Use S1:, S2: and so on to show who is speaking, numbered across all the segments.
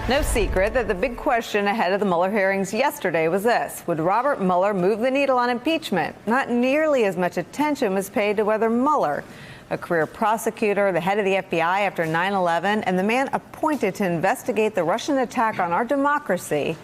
S1: No secret that the big question ahead of the Mueller hearings yesterday was this: would Robert Mueller move the needle on impeachment? Not nearly as much attention was paid to whether Mueller, a career prosecutor, the head of the FBI after 9/11, and the man appointed to investigate the Russian attack on our democracy,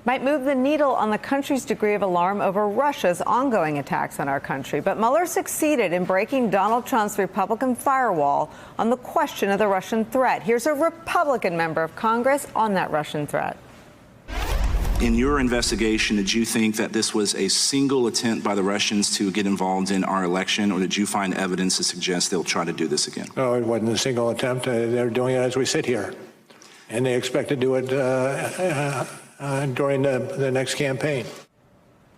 S1: might move the needle on the country's degree of alarm over Russia's ongoing attacks on our country. But Mueller succeeded in breaking Donald Trump's Republican firewall on the question of the Russian threat. Here's a Republican member of Congress on that Russian threat.
S2: In your investigation, did you think that this was a single attempt by the Russians to get involved in our election, or did you find evidence to suggest they'll try to do this again?
S3: No, it wasn't a single attempt. They're doing it as we sit here, and they expect to do it during the next campaign.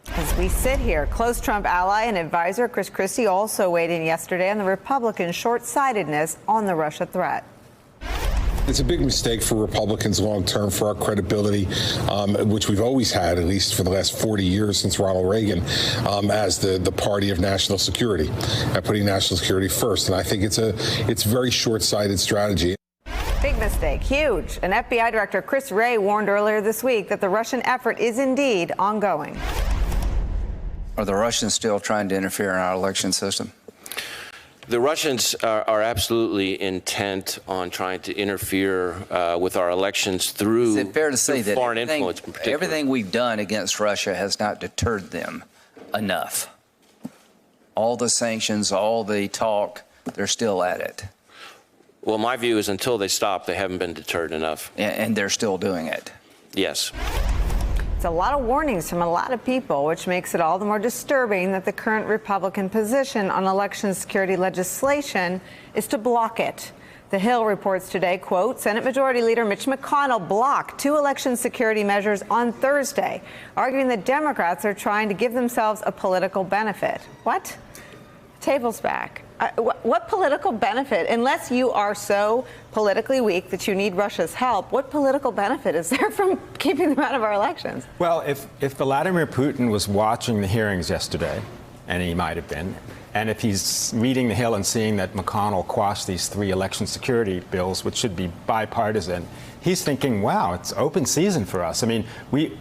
S1: As we sit here, close Trump ally and advisor Chris Christie also weighed in yesterday on the Republican short-sightedness on the Russia threat.
S4: It's a big mistake for Republicans long-term, for our credibility, which we've always had, at least for the last 40 years since Ronald Reagan, as the party of national security, putting national security first. And I think it's a very short-sighted strategy.
S1: Big mistake, huge. And FBI Director Chris Wray warned earlier this week that the Russian effort is indeed ongoing.
S5: Are the Russians still trying to interfere in our election system?
S6: The Russians are absolutely intent on trying to interfere with our elections through,
S5: is it fair to say that
S6: foreign influence in particular?
S5: Everything we've done against Russia has not deterred them enough? All the sanctions, all the talk, they're still at it.
S6: Well, my view is until they stop, they haven't been deterred enough.
S5: And they're still doing it?
S6: Yes.
S1: It's a lot of warnings from a lot of people, which makes it all the more disturbing that the current Republican position on election security legislation is to block it. The Hill reports today, quote, Senate Majority Leader Mitch McConnell blocked 2 election security measures on Thursday, arguing that Democrats are trying to give themselves a political benefit. What? Tables back. What political benefit, unless you are so politically weak that you need Russia's help, what political benefit is there from keeping them out of our elections?
S7: Well, if Vladimir Putin was watching the hearings yesterday, and he might have been, and if he's reading the Hill and seeing that McConnell quashed these 3 election security bills, which should be bipartisan, he's thinking, wow, it's open season for us. I mean, we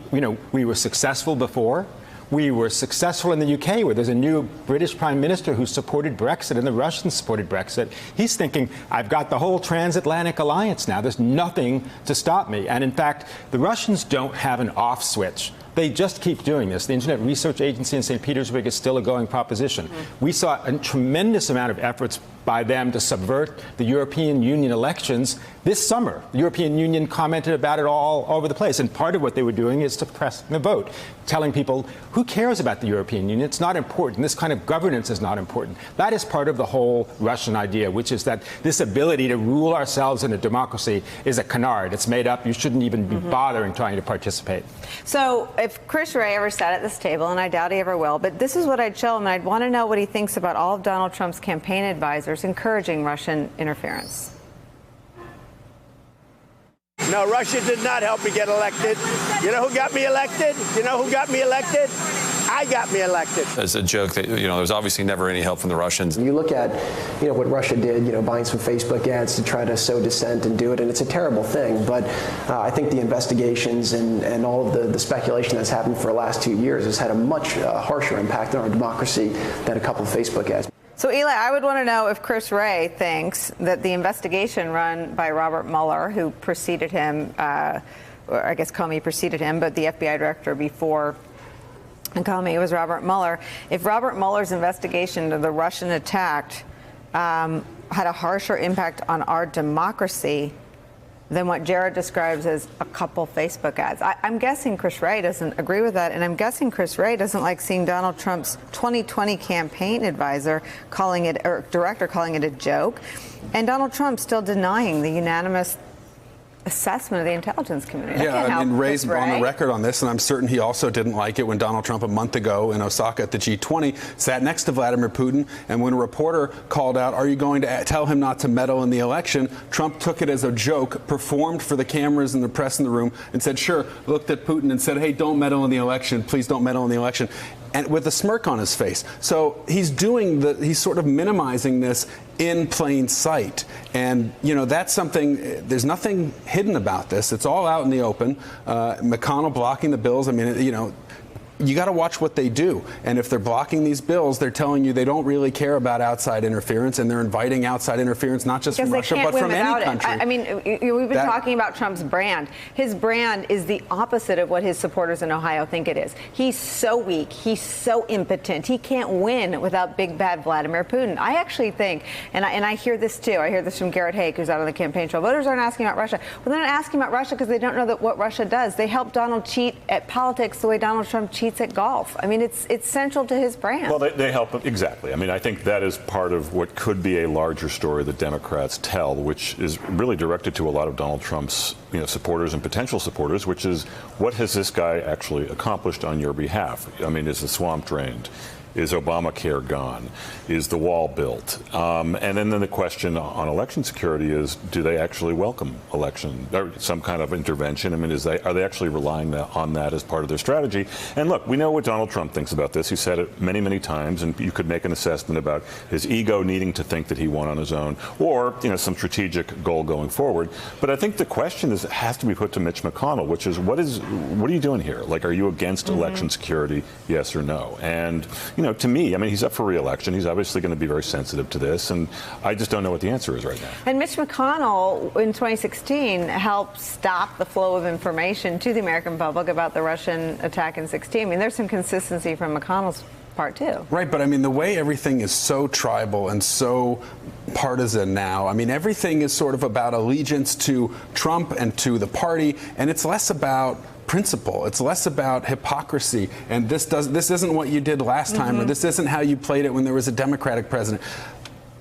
S7: were successful before. We were successful in the UK, where there's a new British Prime Minister who supported Brexit, and the Russians supported Brexit. He's thinking, I've got the whole transatlantic alliance now. There's nothing to stop me. And in fact, the Russians don't have an off switch. They just keep doing this. The Internet Research Agency in St. Petersburg is still a going proposition. We saw a tremendous amount of efforts by them to subvert the European Union elections this summer. The European Union commented about it all over the place. And part of what they were doing is suppressing the vote, telling people, who cares about the European Union? It's not important. This kind of governance is not important. That is part of the whole Russian idea, which is that this ability to rule ourselves in a democracy is a canard. It's made up. You shouldn't even be bothering trying to participate.
S1: So if Chris Wray ever sat at this table, and I doubt he ever will, but this is what I'd show him, and I'd want to know what he thinks about all of Donald Trump's campaign advisors encouraging Russian interference.
S8: No, Russia did not help me get elected. You know who got me elected? You know who got me elected? I got me elected.
S9: It's a joke that, there was obviously never any help from the Russians.
S10: You look at, what Russia did, buying some Facebook ads to try to sow dissent and do it, and it's a terrible thing. But I think the investigations and all of the speculation that's happened for the last 2 years has had a much harsher impact on our democracy than a couple of Facebook ads.
S1: So, Eli, I would want to know if Chris Wray thinks that the investigation run by Robert Mueller, who preceded him, or I guess Comey preceded him, but the FBI director before Comey was Robert Mueller. If Robert Mueller's investigation of the Russian attack had a harsher impact on our democracy than what Jared describes as a couple Facebook ads. I'm guessing Chris Wray doesn't agree with that, and I'm guessing Chris Wray doesn't like seeing Donald Trump's 2020 campaign advisor director calling it a joke, and Donald Trump still denying the unanimous assessment of the intelligence community.
S11: Yeah, I mean, Ray's on the record on this, and I'm certain he also didn't like it when Donald Trump a month ago in Osaka at the G20 sat next to Vladimir Putin, and when a reporter called out, are you going to tell him not to meddle in the election, Trump took it as a joke, performed for the cameras and the press in the room, and said, sure, looked at Putin and said, hey, don't meddle in the election, please don't meddle in the election, and with a smirk on his face. So he's sort of minimizing this in plain sight. And, you know, that's something, there's nothing hidden about this. It's all out in the open. McConnell blocking the bills. I mean, you know, you got to watch what they do. And if they're blocking these bills, they're telling you they don't really care about outside interference, and they're inviting outside interference not just from Russia, but from any country.
S1: I mean, we've been talking about Trump's brand. His brand is the opposite of what his supporters in Ohio think it is. He's so weak. He's so impotent. He can't win without big bad Vladimir Putin. I actually think, and I hear this too, I hear this from Garrett Haake, who's out on the campaign trail. Voters aren't asking about Russia. Well, they're not asking about Russia because they don't know what Russia does. They help Donald cheat at politics the way Donald Trump cheats at golf. I mean, it's central to his brand.
S12: Well, they help, exactly. I mean, I think that is part of what could be a larger story that Democrats tell, which is really directed to a lot of Donald Trump's, you know, supporters and potential supporters, which is, what has this guy actually accomplished on your behalf? I mean, is the swamp drained? Is Obamacare gone? Is the wall built? And then the question on election security is, do they actually welcome election, or some kind of intervention? I mean, are they actually relying on that as part of their strategy? And look, we know what Donald Trump thinks about this. He said it many, many times, and you could make an assessment about his ego needing to think that he won on his own, or, you know, some strategic goal going forward. But I think the question has to be put to Mitch McConnell, which is, what are you doing here? Like, are you against election security, yes or no? And, you know, to me, I mean, he's up for re-election. He's obviously going to be very sensitive to this, and I just don't know what the answer is right now.
S1: And Mitch McConnell, in 2016, helped stop the flow of information to the American public about the Russian attack in 2016. I mean, there's some consistency from McConnell's part, too.
S11: Right, but I mean, the way everything is so tribal and so partisan now, I mean, everything is sort of about allegiance to Trump and to the party, and it's less about principle. It's less about hypocrisy, and this isn't what you did last time, or this isn't how you played it when there was a Democratic president.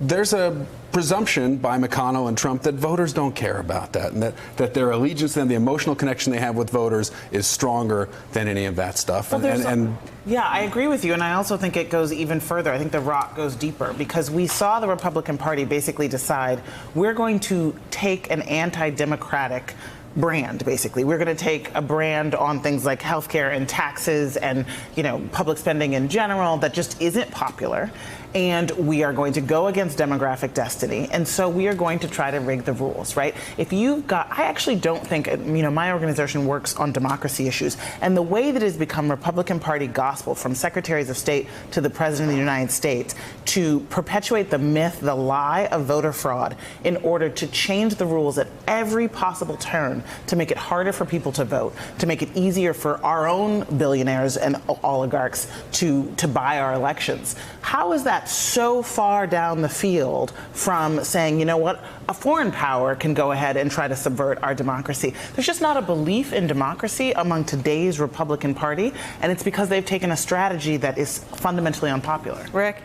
S11: There's a presumption by McConnell and Trump that voters don't care about that, and that their allegiance and the emotional connection they have with voters is stronger than any of that stuff.
S13: Well, yeah, I agree with you, and I also think it goes even further. I think the rock goes deeper, because we saw the Republican Party basically decide, we're going to take an anti-democratic brand, basically. We're going to take a brand on things like healthcare and taxes and, you know, public spending in general that just isn't popular. And we are going to go against demographic destiny. And so we are going to try to rig the rules, right? If you've got, I actually don't think, you know, my organization works on democracy issues. And the way that it has become Republican Party gospel, from secretaries of state to the president of the United States, to perpetuate the myth, the lie of voter fraud in order to change the rules at every possible turn to make it harder for people to vote, to make it easier for our own billionaires and oligarchs to buy our elections. How is that so far down the field from saying, you know what, a foreign power can go ahead and try to subvert our democracy? There's just not a belief in democracy among today's Republican Party, and it's because they've taken a strategy that is fundamentally unpopular.
S1: Rick?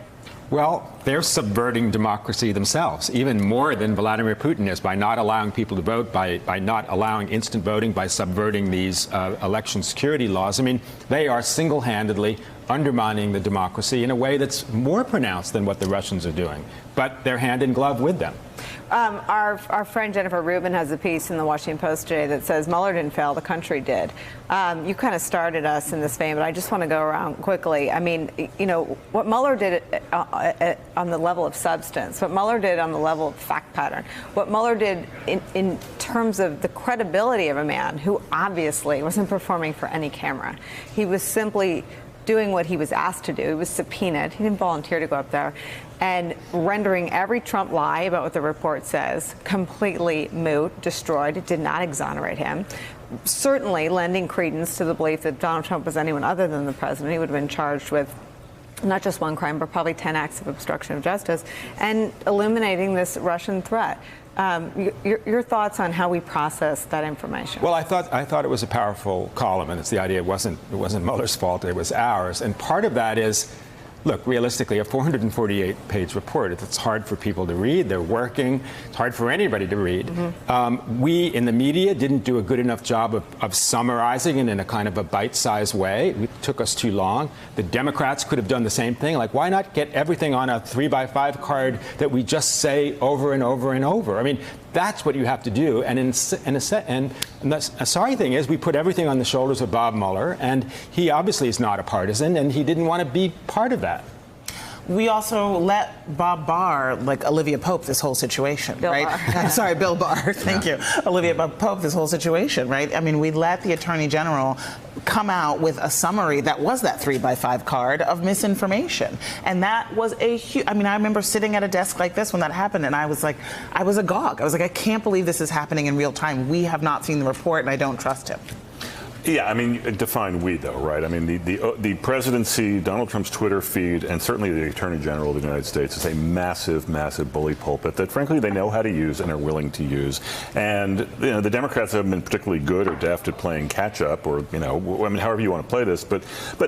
S7: Well, they're subverting democracy themselves, even more than Vladimir Putin is, by not allowing people to vote, by not allowing instant voting, by subverting these election security laws. I mean, they are single-handedly undermining the democracy in a way that's more pronounced than what the Russians are doing. But they're hand in glove with them.
S1: Our friend Jennifer Rubin has a piece in the Washington Post today that says Mueller didn't fail, the country did. You kind of started us in this vein, but I just want to go around quickly. I mean, you know, what Mueller did on the level of substance, what Mueller did on the level of fact pattern, what Mueller did in terms of the credibility of a man who obviously wasn't performing for any camera. He was simply doing what he was asked to do. He was subpoenaed. He didn't volunteer to go up there. And rendering every Trump lie about what the report says completely moot, destroyed. It did not exonerate him. Certainly lending credence to the belief that Donald Trump was anyone other than the president. He would have been charged with not just one crime, but probably 10 acts of obstruction of justice, and illuminating this Russian threat. Your thoughts on how we process that information?
S7: Well, I thought it was a powerful column, and it's the idea it wasn't Mueller's fault, it was ours. And part of that is, look, realistically, a 448-page report, it's hard for people to read. They're working. It's hard for anybody to read. We, in the media, didn't do a good enough job of summarizing it in a kind of a bite-sized way. It took us too long. The Democrats could have done the same thing. Like, why not get everything on a 3x5 card that we just say over and over and over? I mean, that's what you have to do. And a sorry thing is, we put everything on the shoulders of Bob Mueller, and he obviously is not a partisan, and he didn't want to be part of that.
S13: we also let Bob Barr, like Olivia Pope, this whole situation,
S1: Bill
S13: right?
S1: Barr.
S13: Sorry, Bill Barr. Thank you. Olivia Pope, this whole situation, right? I mean, we let the Attorney General come out with a summary that was that 3x5 card of misinformation. And that was a huge, I mean, I remember sitting at a desk like this when that happened, and I was like, I was agog. I was like, I can't believe this is happening in real time. We have not seen the report, and I don't trust him.
S12: Yeah, I mean, define we, though, right? I mean, the presidency, Donald Trump's Twitter feed, and certainly the Attorney General of the United States is a massive, massive bully pulpit that, frankly, they know how to use and are willing to use. And, you know, the Democrats haven't been particularly good or deft at playing catch-up or, you know, I mean, however you want to play this. But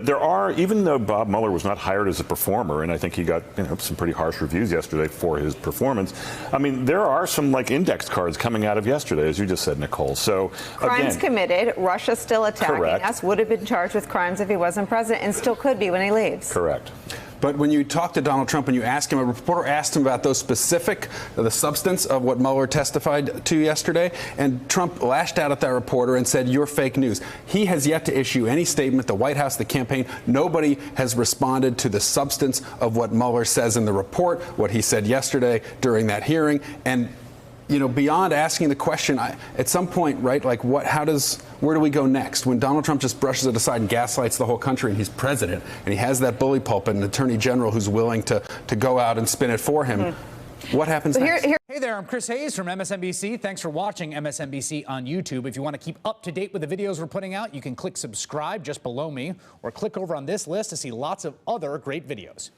S12: there are, even though Bob Mueller was not hired as a performer, and I think he got, you know, some pretty harsh reviews yesterday for his performance, I mean, there are some, like, index cards coming out of yesterday, as you just said, Nicole. So,
S1: Crimes committed. Russia still attacking
S12: Correct.
S1: us. Would have been charged with crimes if he wasn't president, and still could be when he leaves.
S12: Correct.
S11: But when you talk to Donald Trump and you ask him, a reporter asked him about those specific, the substance of what Mueller testified to yesterday, and Trump lashed out at that reporter and said, "You're fake news." He has yet to issue any statement. The White House, the campaign, nobody has responded to the substance of what Mueller says in the report, what he said yesterday during that hearing. And you know, beyond asking the question, at some point, right, like where do we go next? When Donald Trump just brushes it aside and gaslights the whole country and he's president and he has that bully pulpit and an attorney general who's willing to go out and spin it for him, what happens next?
S14: Hey there, I'm Chris Hayes from MSNBC. Thanks for watching MSNBC on YouTube. If you want to keep up to date with the videos we're putting out, you can click subscribe just below me or click over on this list to see lots of other great videos.